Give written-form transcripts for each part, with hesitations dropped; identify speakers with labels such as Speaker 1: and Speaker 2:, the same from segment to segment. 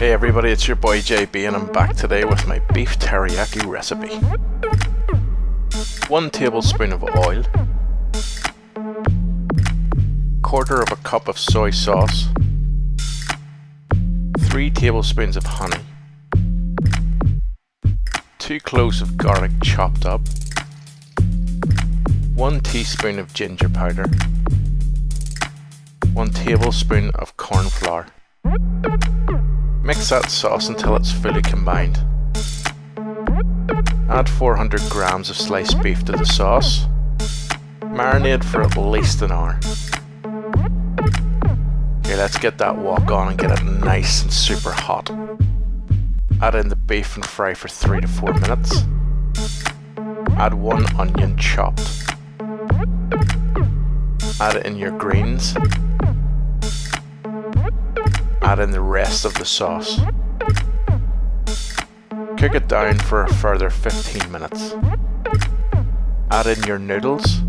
Speaker 1: Hey everybody, it's your boy JB and I'm back today with my beef teriyaki recipe. 1 tablespoon of oil, 1/4 of a cup of soy sauce, 3 tablespoons of honey, 2 cloves of garlic chopped up, 1 teaspoon of ginger powder, 1 tablespoon of corn flour. Mix that sauce until it's fully combined. Add 400 grams of sliced beef to the sauce. Marinate for at least an hour. Okay, let's get that wok on and get it nice and super hot. Add in the beef and fry for 3 to 4 minutes. Add 1 onion chopped. Add in your greens. Add in the rest of the sauce. Cook it down for a further 15 minutes. Add in your noodles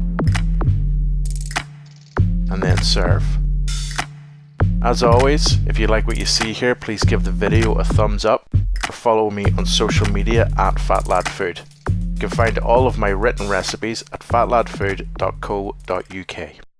Speaker 1: and then serve. As always, if you like what you see here, please give the video a thumbs up or follow me on social media at FatLadFood. You can find all of my written recipes at fatladfood.co.uk.